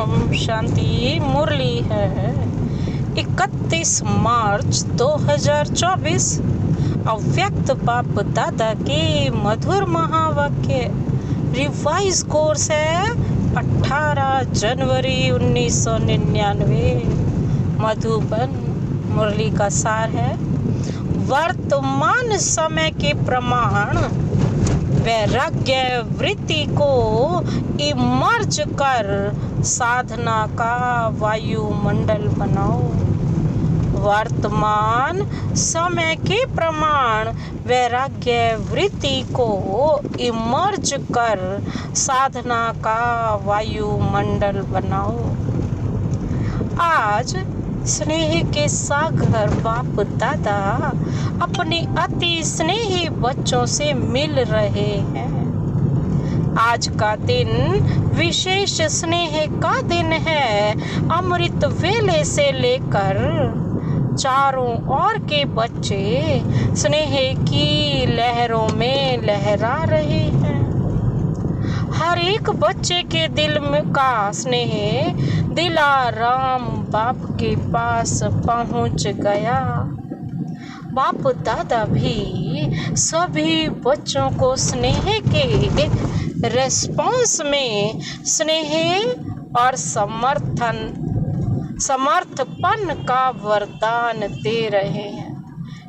ओम शांति। मुरली है 31 मार्च 2024। अव्यक्त बाप दादा के मधुर महावाक्य। रिवाइज कोर्स है 18 जनवरी 1999। मधुबन। मुरली का सार है वर्तमान समय के प्रमाण वैराग्य वृत्ति को इमर्ज कर साधना का वायुमंडल बनाओ। वर्तमान समय के प्रमाण वैराग्य वृत्ति को इमर्ज कर साधना का वायुमंडल बनाओ। आज स्नेह के सागर बाप दादा अपने अति स्नेही बच्चों से मिल रहे हैं। आज का दिन विशेष स्नेह का दिन है। अमृत वेले से लेकर चारों ओर के बच्चे स्नेह की लहरों में लहरा रहे हैं। हर एक बच्चे के दिल में का स्नेह दिलाराम बाप के पास पहुंच गया। बाप दादा भी सभी बच्चों को स्नेह के रेस्पॉन्स में स्नेह और समर्थपन का वरदान दे रहे हैं।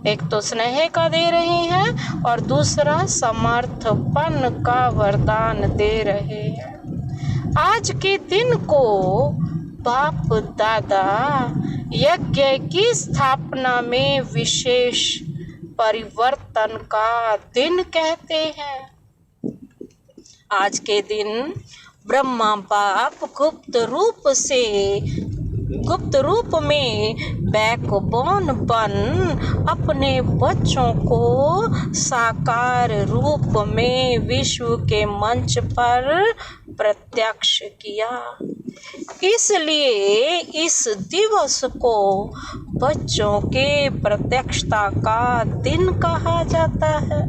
एक तो स्नेह का दे रहे हैं और दूसरा समर्थपन का वरदान दे रहे हैं। आज के दिन को बाप दादा यज्ञ की स्थापना में विशेष परिवर्तन का दिन कहते हैं। आज के दिन ब्रह्मा बाप गुप्त रूप में बैकबोन बन अपने बच्चों को साकार रूप में विश्व के मंच पर प्रत्यक्ष किया। इसलिए इस दिवस को बच्चों के प्रत्यक्षता का दिन कहा जाता है।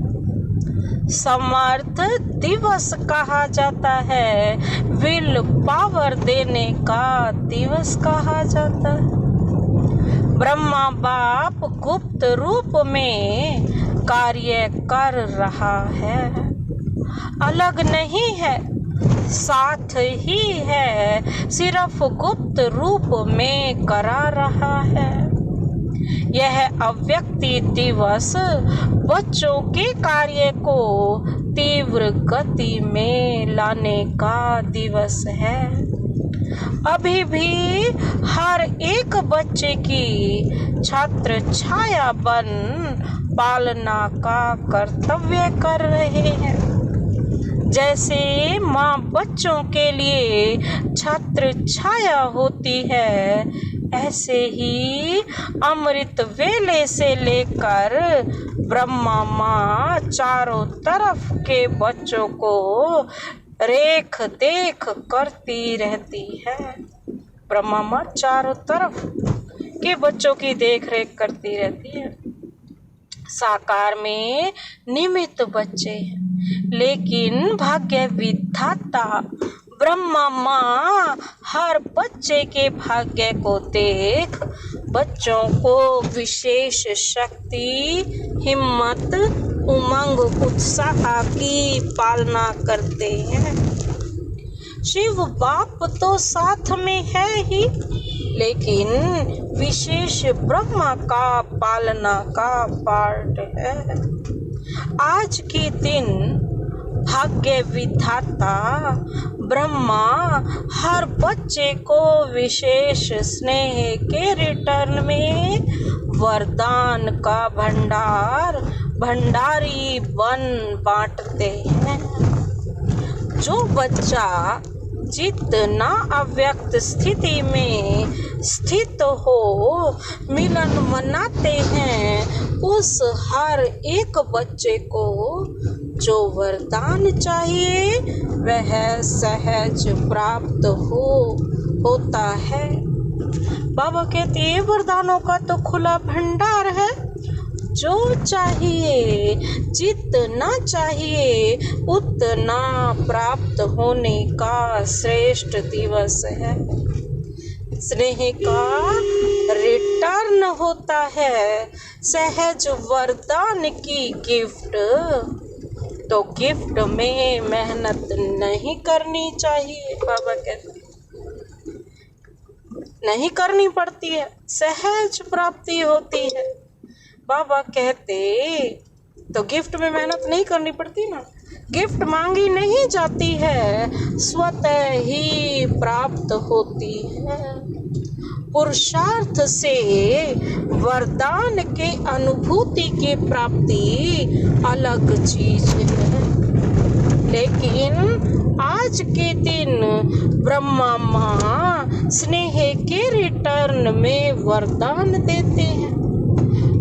समर्थ दिवस कहा जाता है। विल पावर देने का दिवस कहा जाता है। ब्रह्मा बाप गुप्त रूप में कार्य कर रहा है, अलग नहीं है, साथ ही है, सिर्फ गुप्त रूप में करा रहा है। यह अव्यक्ति दिवस बच्चों के कार्य को तीव्र गति में लाने का दिवस है। अभी भी हर एक बच्चे की छत्र छाया बन पालना का कर्तव्य कर रहे हैं। जैसे माँ बच्चों के लिए छत्र छाया होती है, ऐसे ही अमृत वेले से लेकर ब्रह्मा माँ चारों तरफ के बच्चों को रेख देख करती रहती है। ब्रह्मा माँ चारों तरफ के बच्चों की देख रेख करती रहती है। साकार में निमित्त बच्चे हैं, लेकिन भाग्य विधाता ब्रह्मा माँ हर बच्चे के भाग्य को देख बच्चों को विशेष शक्ति, हिम्मत, उमंग, उत्साह की पालना करते हैं। शिव बाप तो साथ में है ही, लेकिन विशेष ब्रह्मा का पालना का पार्ट है। आज के दिन भाग्य विधाता ब्रह्मा हर बच्चे को विशेष स्नेह के रिटर्न में वरदान का भंडारी बन बांटते हैं। जो बच्चा जितना अव्यक्त स्थिति में स्थित हो मिलन मनाते हैं, उस हर एक बच्चे को जो वरदान चाहिए वह सहज प्राप्त होता है। बाबा कहते हैं वरदानों का तो खुला भंडार है। जो चाहिए, जितना चाहिए उतना प्राप्त होने का श्रेष्ठ दिवस है। स्नेह का रिटर्न होता है सहज वरदान की गिफ्ट। तो गिफ्ट में मेहनत नहीं करनी चाहिए, बाबा कहते नहीं करनी पड़ती है, सहज प्राप्ति होती है। बाबा कहते तो गिफ्ट में मेहनत नहीं करनी पड़ती ना, गिफ्ट मांगी नहीं जाती है, स्वतः ही प्राप्त होती है। पुरुषार्थ से वरदान के अनुभूति की प्राप्ति अलग चीज है। लेकिन आज के दिन ब्रह्मा माँ स्नेह के रिटर्न में वरदान देते हैं।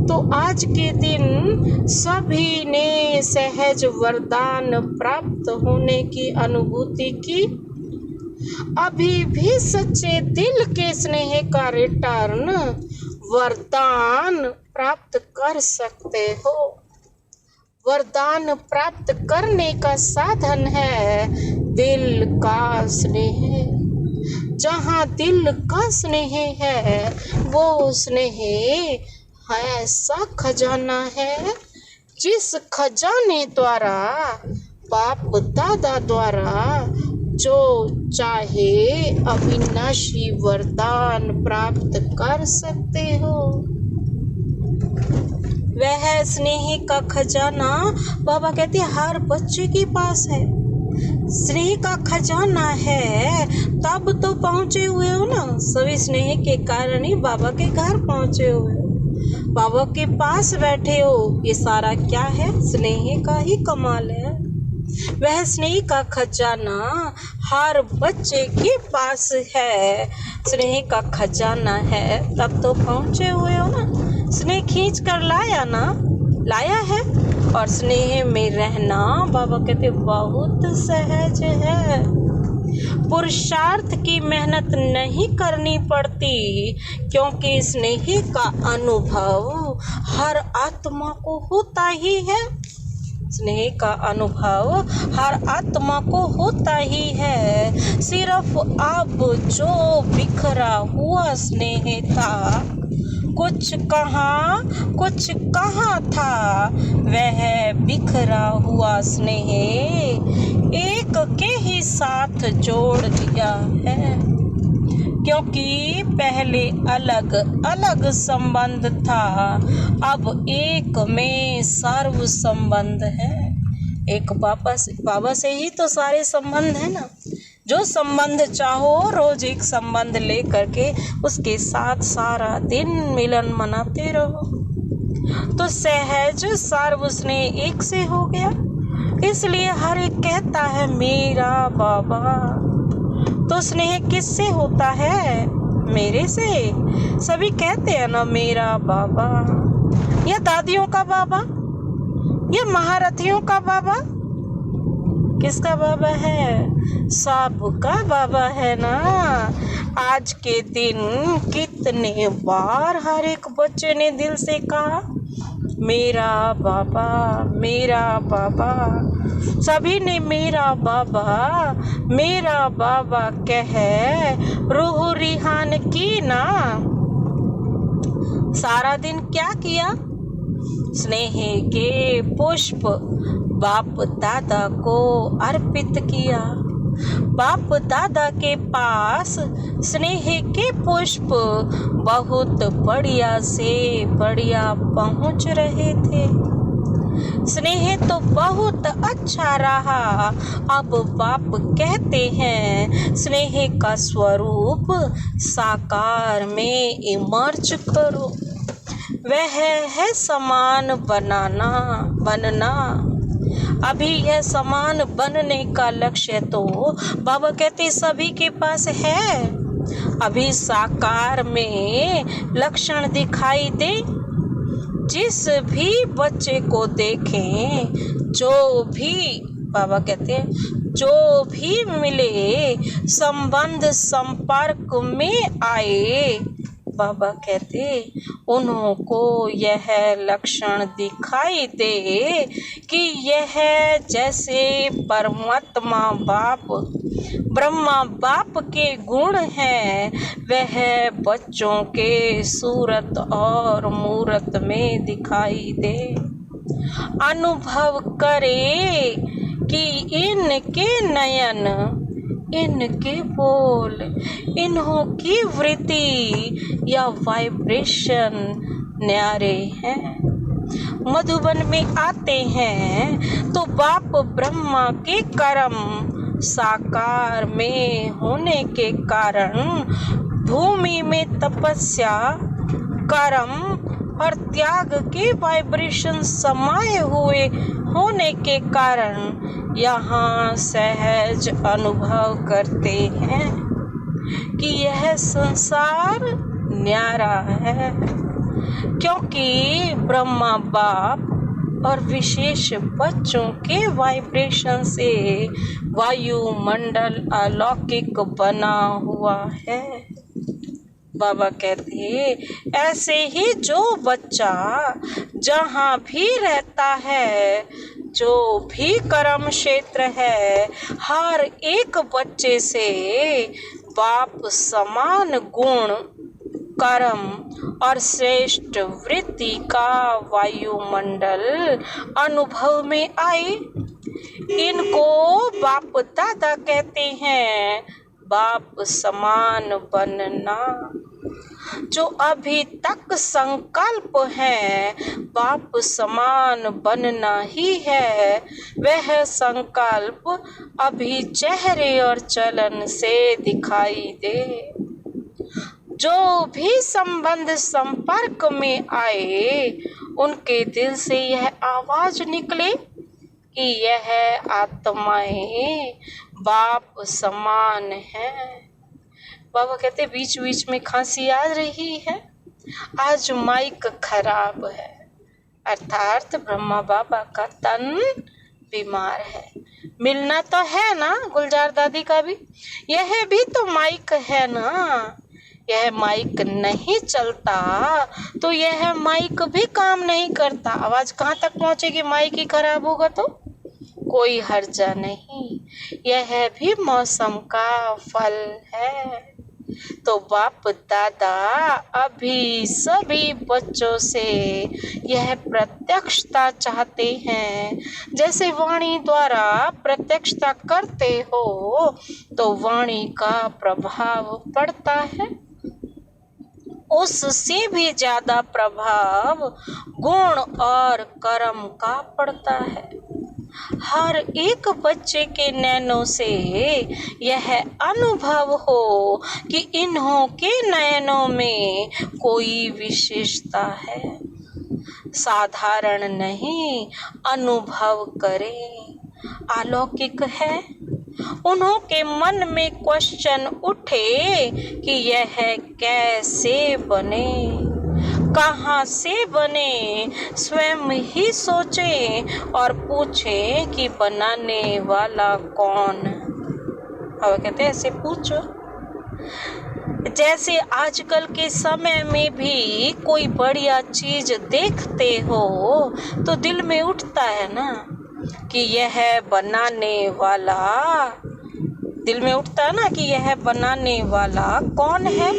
तो आज के दिन सभी ने सहज वरदान प्राप्त होने की अनुभूति की। अभी भी सच्चे दिल के स्नेह का रिटर्न वरदान प्राप्त कर सकते हो। वरदान प्राप्त करने का साधन है दिल का स्नेह। जहाँ दिल का स्नेह है वो स्नेह ऐसा खजाना है जिस खजाने द्वारा बाप दादा द्वारा जो चाहे अविनाशी वरदान प्राप्त कर सकते हो। वह स्नेह का खजाना बाबा कहते हर बच्चे के पास है। स्नेह का खजाना है तब तो पहुँचे हुए हो ना, सभी स्नेह के कारण ही बाबा के घर पहुँचे हुए हो, बाबा के पास बैठे हो। ये सारा क्या है? स्नेह का ही कमाल है। वह स्नेह का खजाना हर बच्चे के पास है। स्नेह का खजाना है तब तो पहुँचे हुए हो ना, स्नेह खींच कर लाया ना, लाया है। और स्नेह में रहना बाबा कहते बहुत सहज है। पुरुषार्थ की मेहनत नहीं करनी पड़ती, क्योंकि स्नेह का अनुभव हर आत्मा को होता ही है। स्नेह का अनुभव हर आत्मा को होता ही है। सिर्फ अब जो बिखरा हुआ स्नेह था, कुछ कहाँ था, वह बिखरा हुआ स्नेह एक के ही साथ जोड़ दिया है। क्योंकि पहले अलग अलग संबंध था, अब एक में सर्व संबंध है। एक बाबा से ही तो सारे संबंध है ना। जो संबंध चाहो रोज एक संबंध ले करके उसके साथ सारा दिन मिलन मनाते रहो, तो सहज सर्व स्नेह एक से हो गया। इसलिए हर एक कहता है मेरा बाबा। तो स्नेह किससे होता है? मेरे से। सभी कहते हैं ना मेरा बाबा। या दादियों का बाबा, या महारथियों का बाबा। किसका बाबा है? सबका बाबा है ना। आज के दिन कितने बार हर एक बच्चे ने दिल से कहा मेरा बाबा, मेरा बाबा। सभी ने मेरा बाबा कह रूह रिहान की ना। सारा दिन क्या किया? स्नेह के पुष्प बाप दादा को अर्पित किया। बाप दादा के पास स्नेह के पुष्प बहुत बढ़िया से बढ़िया पहुंच रहे थे। स्नेह तो बहुत अच्छा रहा। अब बाप कहते हैं स्नेह का स्वरूप साकार में इमर्ज करो। वह है समान बनना। अभी यह समान बनने का लक्ष्य तो बाबा कहते सभी के पास है। अभी साकार में लक्षण दिखाई दे। जिस भी बच्चे को देखें, जो भी बाबा कहते हैं जो भी मिले, संबंध संपर्क में आए, बाबा कहते उनको यह लक्षण दिखाई दे कि यह जैसे परमात्मा बाप ब्रह्मा बाप के गुण हैं, वह बच्चों के सूरत और मूरत में दिखाई दे। अनुभव करे कि इनके नयन, इनके बोल, इन्हों की वृत्ति या वाइब्रेशन न्यारे हैं। मधुबन में आते हैं तो बाप ब्रह्मा के कर्म साकार में होने के कारण भूमि में तपस्या, कर्म और त्याग के वाइब्रेशन समाये हुए होने के कारण यहाँ सहज अनुभव करते हैं कि यह संसार न्यारा है, क्योंकि ब्रह्मा बाप और विशेष बच्चों के वाइब्रेशन से वायुमंडल अलौकिक बना हुआ है। बाबा कहते ऐसे ही जो बच्चा जहाँ भी रहता है, जो भी कर्म क्षेत्र है, हर एक बच्चे से बाप समान गुण, कर्म और श्रेष्ठ वृत्ति का वायुमंडल अनुभव में आए, इनको बाप दादा कहते हैं बाप समान बनना। जो अभी तक संकल्प है बाप समान बनना ही है, वह संकल्प अभी चेहरे और चलन से दिखाई दे। जो भी संबंध संपर्क में आए, उनके दिल से यह आवाज निकले कि यह आत्माएं बाप समान है। बाबा कहते बीच बीच में खांसी आ रही है, आज माइक खराब है, अर्थात ब्रह्मा बाबा का तन बीमार है। मिलना तो है ना गुलजार दादी का भी, यह भी तो माइक है ना। यह माइक नहीं चलता तो यह माइक भी काम नहीं करता। आवाज कहाँ तक पहुँचेगी? माइक ही खराब होगा तो कोई हर्जा नहीं, यह भी मौसम का फल है। तो बाप दादा अभी सभी बच्चों से यह प्रत्यक्षता चाहते हैं। जैसे वाणी द्वारा प्रत्यक्षता करते हो तो वाणी का प्रभाव पड़ता है, उससे भी ज्यादा प्रभाव गुण और कर्म का पड़ता है। हर एक बच्चे के नैनों से यह अनुभव हो कि इन्हों के नयनों में कोई विशेषता है, साधारण नहीं, अनुभव करें, अलौकिक है। उन्हों के मन में क्वेश्चन उठे कि यह कैसे बने, कहाँ से बने, स्वयं ही सोचें और पूछें कि बनाने वाला कौन। अब कहते हैं ऐसे पूछो। जैसे आजकल के समय में भी कोई बढ़िया चीज देखते हो तो दिल में उठता है ना कि यह बनाने वाला, दिल में उठता है ना कि यह बनाने वाला कौन है,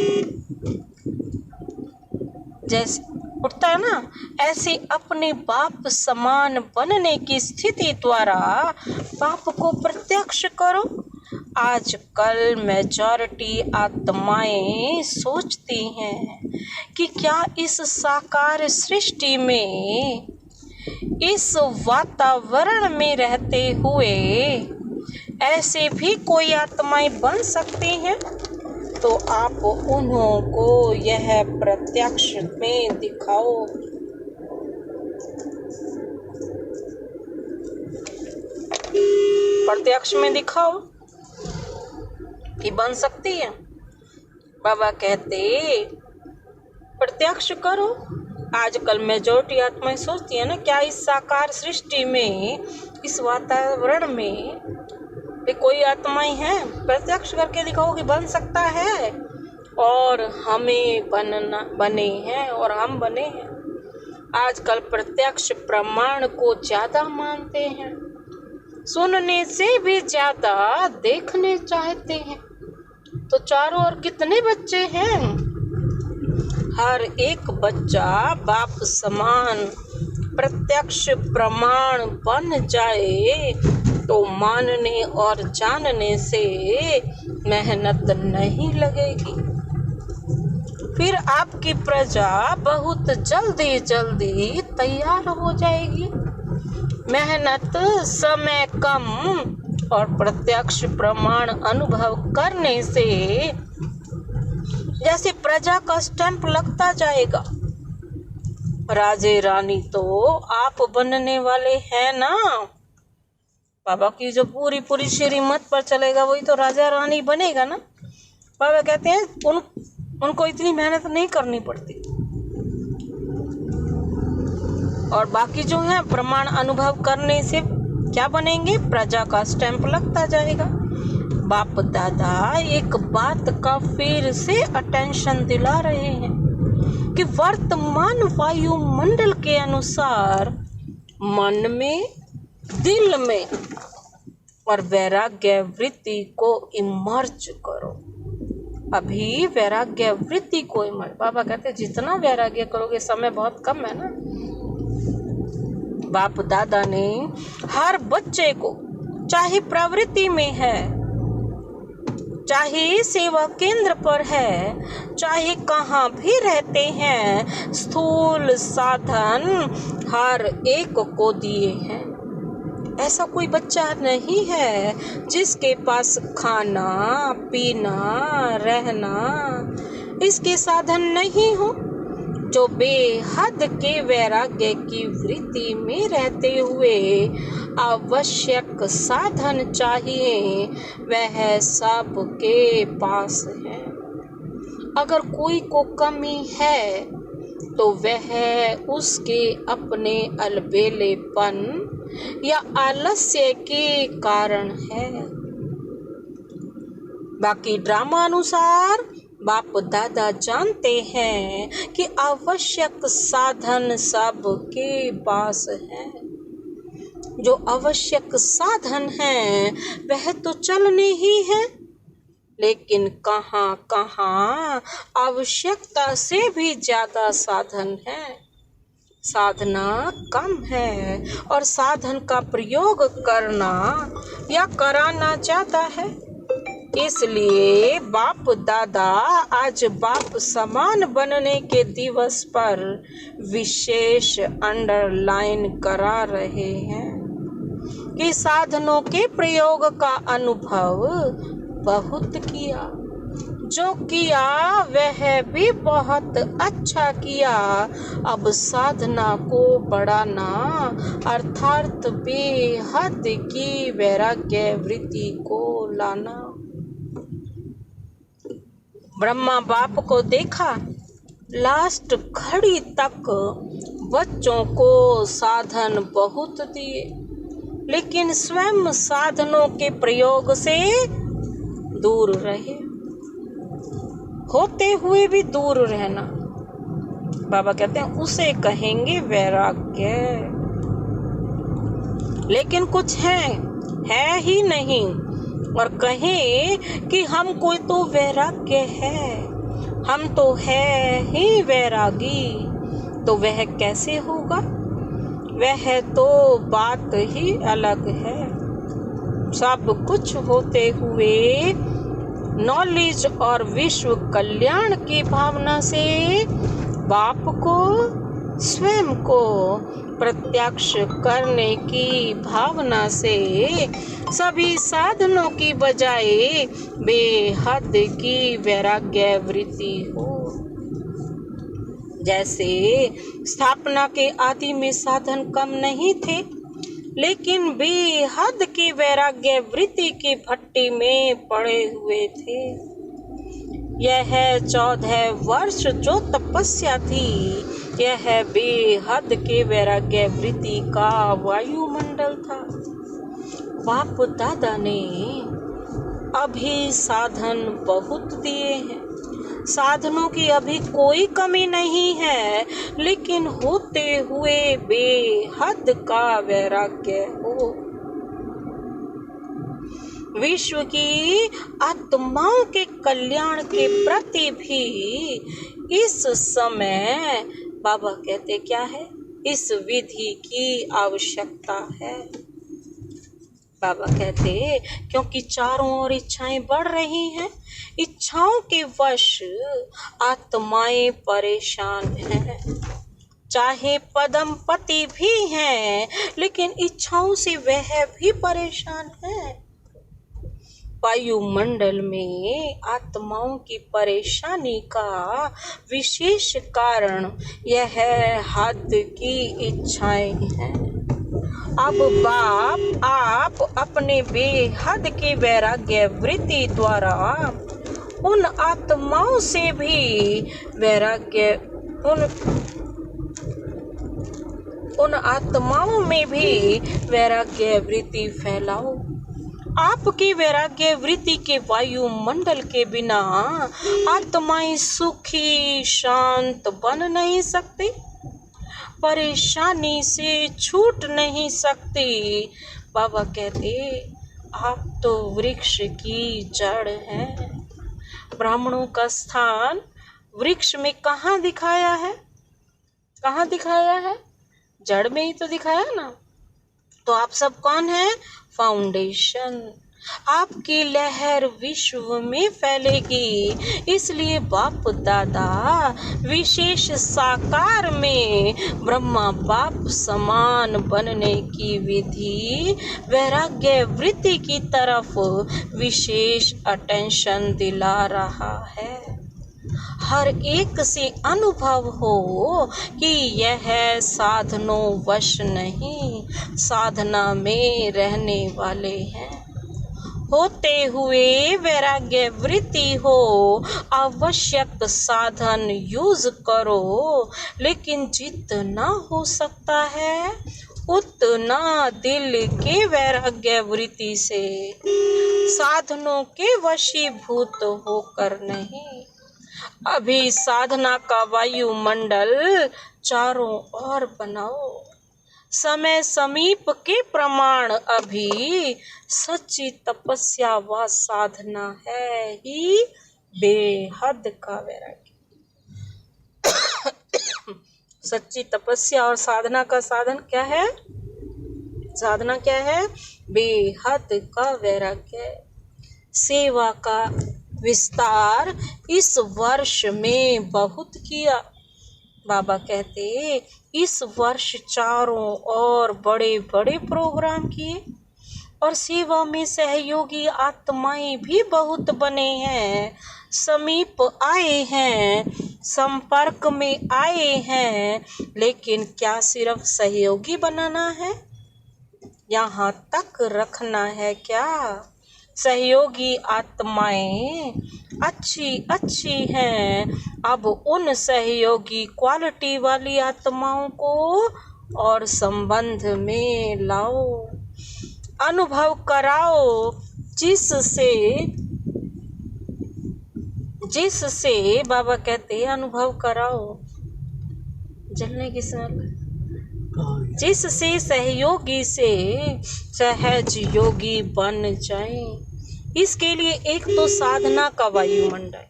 जैसे उठता है ना, ऐसे अपने बाप समान बनने की स्थिति द्वारा बाप को प्रत्यक्ष करो। आजकल मेजॉरिटी आत्माएं सोचती हैं कि क्या इस साकार सृष्टि में, इस वातावरण में रहते हुए ऐसे भी कोई आत्माएं बन सकती हैं। तो आप उन्हों को यह प्रत्यक्ष में दिखाओ। प्रत्यक्ष में दिखाओ कि बन सकती है। बाबा कहते प्रत्यक्ष करो। आजकल मेजॉरिटी आत्माएं सोचती है ना, क्या इस साकार सृष्टि में, इस वातावरण में कोई आत्माएं हैं? प्रत्यक्ष करके दिखाओ कि बन सकता है। और हमें बने हैं और हम बने हैं। आजकल प्रत्यक्ष प्रमाण को ज्यादा मानते हैं, सुनने से भी ज्यादा देखने चाहते हैं। तो चारों ओर कितने बच्चे हैं? हर एक बच्चा बाप समान प्रत्यक्ष प्रमाण बन जाए तो मानने और जानने से मेहनत नहीं लगेगी। फिर आपकी प्रजा बहुत जल्दी जल्दी तैयार हो जाएगी। मेहनत, समय कम और प्रत्यक्ष प्रमाण अनुभव करने से जैसे प्रजा का स्टैंप लगता जाएगा। राजे रानी तो आप बनने वाले हैं ना। बाबा की जो पूरी श्रीमत पर चलेगा वही तो राजा रानी बनेगा ना। बाबा कहते हैं उनको इतनी मेहनत नहीं करनी पड़ती। और बाकी जो है प्रमाण अनुभव करने से क्या बनेंगे? प्रजा का स्टैंप लगता जाएगा। बाप दादा एक बात का फिर से अटेंशन दिला रहे हैं कि वर्तमान वायुमंडल के अनुसार मन में, दिल में और वैराग्य वृत्ति को इमर्ज करो। अभी वैराग्य वृत्ति को इमर्ज, बाबा कहते हैं जितना वैराग्य करोगे, समय बहुत कम है ना। बाप दादा ने हर बच्चे को, चाहे प्रवृत्ति में है, चाहे सेवा केंद्र पर है, चाहे कहाँ भी रहते हैं, स्थूल साधन हर एक को दिए हैं। ऐसा कोई बच्चा नहीं है जिसके पास खाना, पीना, रहना इसके साधन नहीं हो। जो बेहद के वैराग्य की वृत्ति में रहते हुए आवश्यक साधन चाहिए, वह सबके पास है। अगर कोई को कमी है तो वह उसके अपने अलबेलेपन या आलस्य के कारण है। बाकी ड्रामा अनुसार बाप दादा जानते हैं कि आवश्यक साधन सबके पास है। जो आवश्यक साधन है वह तो चलने ही है, लेकिन कहाँ कहाँ आवश्यकता से भी ज्यादा साधन है। साधना कम है और साधन का प्रयोग करना या कराना ज्यादा है। इसलिए बाप दादा आज बाप समान बनने के दिवस पर विशेष अंडरलाइन करा रहे हैं कि साधनों के प्रयोग का अनुभव बहुत किया। जो किया वह भी बहुत अच्छा किया। अब साधना को बढ़ाना अर्थात बेहद की वैराग्य वृत्ति को लाना। ब्रह्मा बाप को देखा, लास्ट घड़ी तक बच्चों को साधन बहुत दिए, लेकिन स्वयं साधनों के प्रयोग से दूर रहे। होते हुए भी दूर रहना, बाबा कहते हैं उसे कहेंगे वैराग्य। लेकिन कुछ है ही नहीं और कहें कि हम कोई तो वैराग्य है, हम तो है ही वैरागी, तो वह कैसे होगा? वह तो बात ही अलग है। सब कुछ होते हुए नॉलेज और विश्व कल्याण की भावना से बाप को, स्वयं को प्रत्यक्ष करने की भावना से सभी साधनों की बजाय बेहद की वैराग्य वृत्ति हो। जैसे स्थापना के आदि में साधन कम नहीं थे, लेकिन बेहद की वैराग्य वृत्ति की भट्टी में पड़े हुए थे। यह 14 वर्ष जो तपस्या थी, यह बेहद के वैराग्य वृत्ति का वायुमंडल था। बाप दादा ने अभी साधन बहुत दिए हैं, साधनों की अभी कोई कमी नहीं है, लेकिन होते हुए बेहद का वैराग्य हो। विश्व की आत्माओं के कल्याण के प्रति भी इस समय बाबा कहते क्या है, इस विधि की आवश्यकता है। बाबा कहते क्योंकि चारों ओर इच्छाएं बढ़ रही हैं, इच्छाओं के वश आत्माएं परेशान हैं। चाहे पदम पति भी हैं, लेकिन इच्छाओं से वह भी परेशान है। वायुमंडल में आत्माओं की परेशानी का विशेष कारण यह हद की इच्छाएं हैं। अब आप अपने बेहद के वैराग्य वृत्ति द्वारा उन आत्माओं से भी वैराग्य उन आत्माओं में भी वैराग्य वृत्ति फैलाओ। आपकी वैराग्य वृत्ति के वायुमंडल के बिना आत्माएं सुखी शांत बन नहीं सकती, परेशानी से छूट नहीं सकती। बाबा कहते आप तो वृक्ष की जड़ हैं। ब्राह्मणों का स्थान वृक्ष में कहाँ दिखाया है? कहाँ दिखाया है? जड़ में ही तो दिखाया ना। तो आप सब कौन है? फाउंडेशन। आपकी लहर विश्व में फैलेगी, इसलिए बाप दादा विशेष साकार में ब्रह्मा बाप समान बनने की विधि वैराग्य वृत्ति की तरफ विशेष अटेंशन दिला रहा है। हर एक से अनुभव हो कि यह साधनों वश नहीं, साधना में रहने वाले हैं। होते हुए वैराग्य वृत्ति हो, आवश्यक साधन यूज करो, लेकिन जितना हो सकता है उतना दिल के वैराग्य वृत्ति से, साधनों के वशीभूत होकर नहीं। अभी साधना का वायुमंडल चारों ओर बनाओ। समय समीप के प्रमाण अभी सच्ची तपस्या व साधना है ही बेहद का वैराग्य। सच्ची तपस्या और साधना का साधन क्या है? साधना क्या है? बेहद का वैराग्य। सेवा का विस्तार इस वर्ष में बहुत किया। बाबा कहते इस वर्ष चारों ओर बड़े बड़े प्रोग्राम किए और सेवा में सहयोगी आत्माएं भी बहुत बने हैं, समीप आए हैं, संपर्क में आए हैं। लेकिन क्या सिर्फ सहयोगी बनाना है? यहाँ तक रखना है क्या? सहयोगी आत्माएं अच्छी हैं। अब उन सहयोगी क्वालिटी वाली आत्माओं को और संबंध में लाओ, अनुभव कराओ, जिससे बाबा कहते हैं अनुभव कराओ, जलने की स्मेल, जिससे सहयोगी से सहज योगी बन जाए। इसके लिए एक तो साधना का वायुमंडल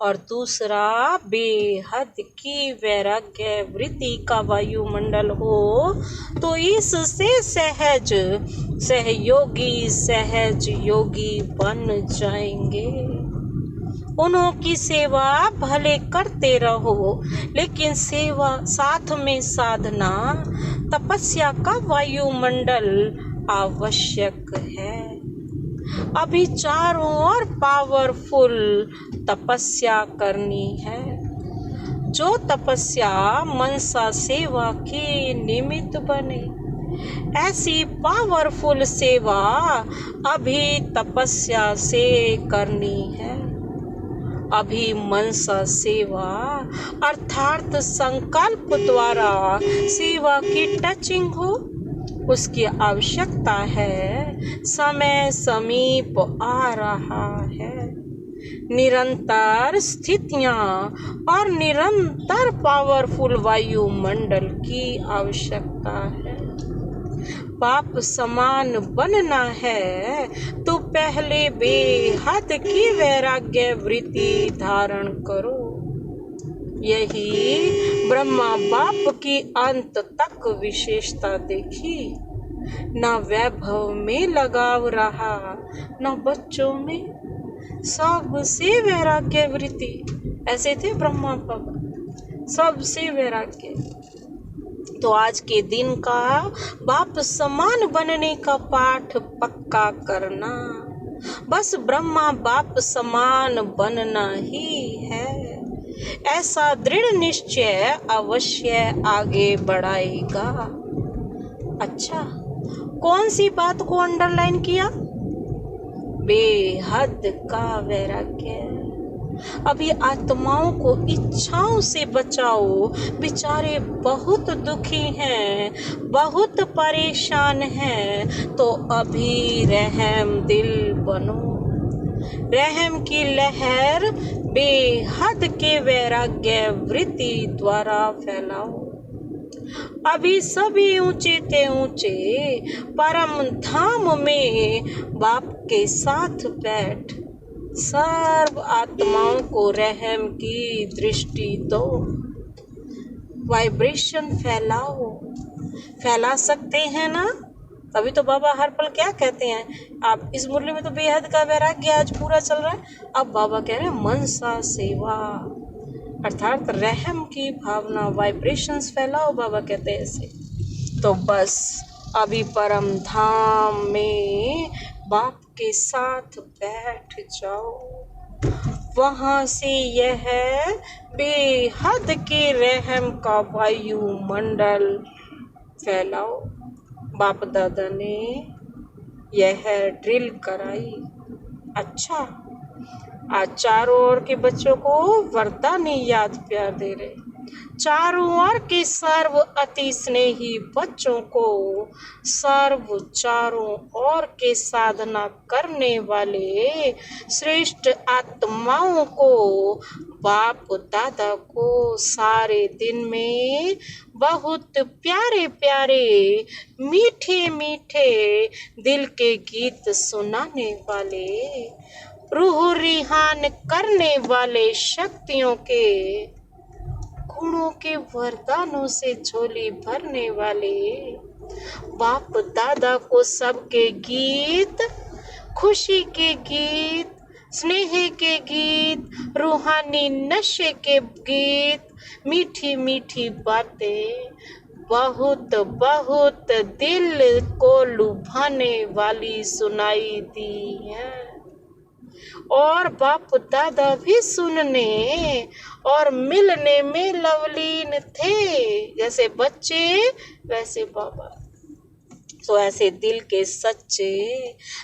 और दूसरा बेहद की वैराग्य वृत्ति का वायुमंडल हो, तो इससे सहज सहयोगी सहज योगी बन जाएंगे। उन्हों की सेवा भले करते रहो, लेकिन सेवा साथ में साधना तपस्या का वायुमंडल आवश्यक है। अभी चारों ओर पावरफुल तपस्या करनी है। जो तपस्या मनसा सेवा के निमित्त बने, ऐसी पावरफुल सेवा अभी तपस्या से करनी है। अभी मनसा सेवा अर्थात संकल्प द्वारा सेवा की टचिंग हो, उसकी आवश्यकता है। समय समीप आ रहा है। निरंतर स्थितियां और निरंतर पावरफुल वायुमंडल की आवश्यकता है। बाप समान बनना है तो पहले बेहद की वैराग्य वृत्ति धारण करो। यही ब्रह्मा बाप की अंत तक विशेषता देखी। न वैभव में लगाव रहा, न बच्चों में, सबसे वैराग्य वृत्ति। ऐसे थे ब्रह्मा बाबा, सबसे वैराग्य। तो आज के दिन का बाप समान बनने का पाठ पक्का करना, बस ब्रह्मा बाप समान बनना ही है, ऐसा दृढ़ निश्चय अवश्य आगे बढ़ाएगा। अच्छा, कौन सी बात को अंडरलाइन किया? बेहद का वैराग्य। अभी आत्माओं को इच्छाओं से बचाओ, बेचारे बहुत दुखी हैं, बहुत परेशान हैं, तो अभी रहम दिल बनो। रहम की लहर बेहद के वैराग्य वृत्ति द्वारा फैलाओ। अभी सभी ऊंचे ते ऊंचे परम धाम में बाप के साथ बैठ सर्व आत्माओं को रहम की दृष्टि दो। वाइब्रेशन फैलाओ। फैला सकते हैं ना? तभी तो बाबा हर पल क्या कहते हैं, आप इस मुरली में तो बेहद का वैराग्य आज पूरा चल रहा है। अब बाबा कह रहे हैं मनसा सेवा, अर्थात रहम की भावना, वाइब्रेशंस फैलाओ। बाबा कहते हैं ऐसे। तो बस अभी परम धाम में बाप के साथ बैठ जाओ, वहां से यह बेहद के रहम का वायुमंडल फैलाओ। बाप दादा ने यह ड्रिल कराई। अच्छा, आज चारों ओर के बच्चों को वरदान याद प्यार दे रहे। चारों ओर के सर्व अति स्नेही बच्चों को सर्व चारों ओर के साधना करने वाले श्रेष्ठ आत्माओं को बाप दादा को सारे दिन में बहुत प्यारे प्यारे मीठे मीठे दिल के गीत सुनाने वाले, रूह रिहान करने वाले शक्तियों के गुणों के वरदानों से झोली भरने वाले बाप दादा को सबके गीत, खुशी के गीत, स्नेह के गीत, रूहानी नशे के गीत, मीठी मीठी बातें बहुत बहुत दिल को लुभाने वाली सुनाई दी हैं। और बाप दादा भी सुनने और मिलने में लवलीन थे। जैसे बच्चे वैसे बाबा। तो ऐसे दिल के सच्चे,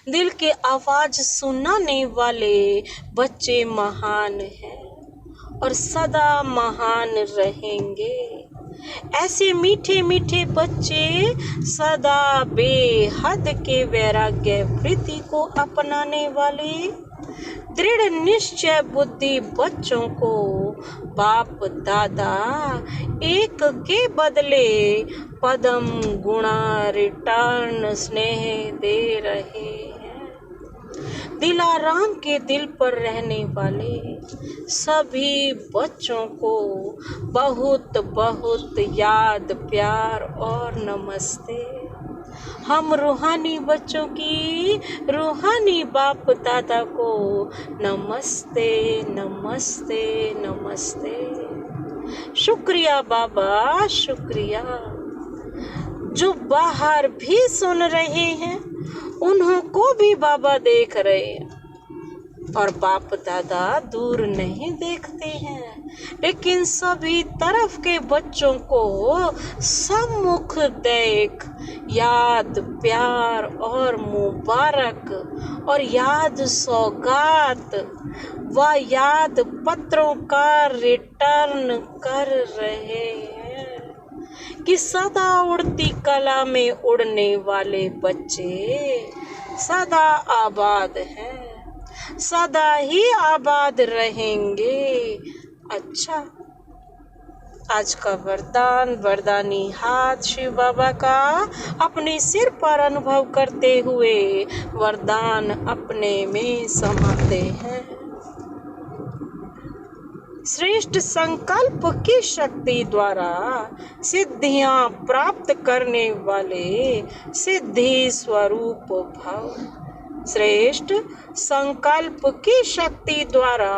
दिल के आवाज सुनाने वाले बच्चे महान हैं और सदा महान रहेंगे। ऐसे मीठे मीठे बच्चे सदा बेहद के वैराग्य वृत्ति को अपनाने वाले दृढ़ निश्चय बुद्धि बच्चों को बाप दादा एक के बदले पदम गुणा रिटर्न स्नेह दे रहे हैं। दिलाराम के दिल पर रहने वाले सभी बच्चों को बहुत बहुत याद प्यार और नमस्ते। हम रूहानी बच्चों की रूहानी बाप दादा को नमस्ते नमस्ते नमस्ते। शुक्रिया बाबा, शुक्रिया। जो बाहर भी सुन रहे हैं उन्हों को भी बाबा देख रहे हैं। और बाप दादा दूर नहीं देखते हैं, लेकिन सभी तरफ के बच्चों को सम्मुख देख याद प्यार और मुबारक और याद सौगात व याद पत्रों का रिटर्न कर रहे हैं कि सदा उड़ती कला में उड़ने वाले बच्चे सदा आबाद हैं। सदा ही आबाद रहेंगे। अच्छा, आज का वरदान, वरदानी हाथ शिव बाबा का अपने सिर पर अनुभव करते हुए वरदान अपने में समाते हैं। श्रेष्ठ संकल्प की शक्ति द्वारा सिद्धियां प्राप्त करने वाले सिद्धि स्वरूप भव। श्रेष्ठ संकल्प की शक्ति द्वारा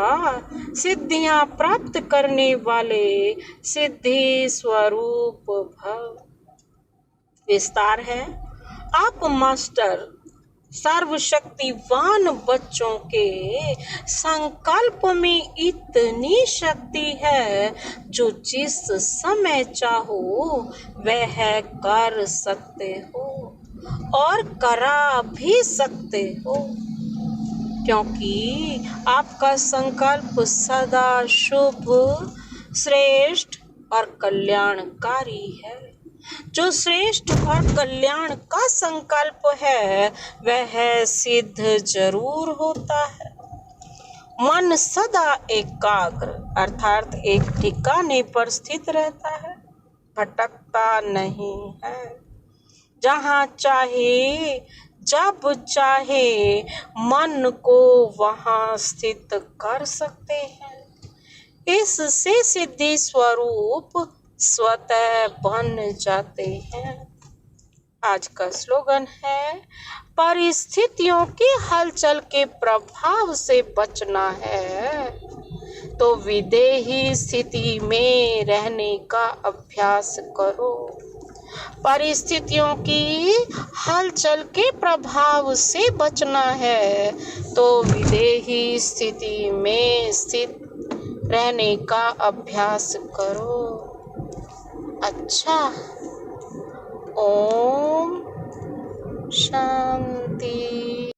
सिद्धियां प्राप्त करने वाले सिद्धि स्वरूप भव। विस्तार है, आप मास्टर सर्वशक्तिवान बच्चों के संकल्प में इतनी शक्ति है जो जिस समय चाहो वह कर सकते हो और करा भी सकते हो, क्योंकि आपका संकल्प सदा शुभ, श्रेष्ठ और कल्याणकारी है। जो श्रेष्ठ और कल्याण का संकल्प है वह सिद्ध जरूर होता है। मन सदा एकाग्र अर्थात एक ठिकाने पर स्थित रहता है, भटकता नहीं है। जहाँ चाहे जब चाहे मन को वहाँ स्थित कर सकते हैं। इससे सिद्धि स्वरूप स्वतः बन जाते हैं। आज का स्लोगन है, परिस्थितियों की हलचल के प्रभाव से बचना है तो विदेही स्थिति में रहने का अभ्यास करो। परिस्थितियों की हलचल के प्रभाव से बचना है तो विदेही स्थिति में स्थित रहने का अभ्यास करो। अच्छा, ओम शांति।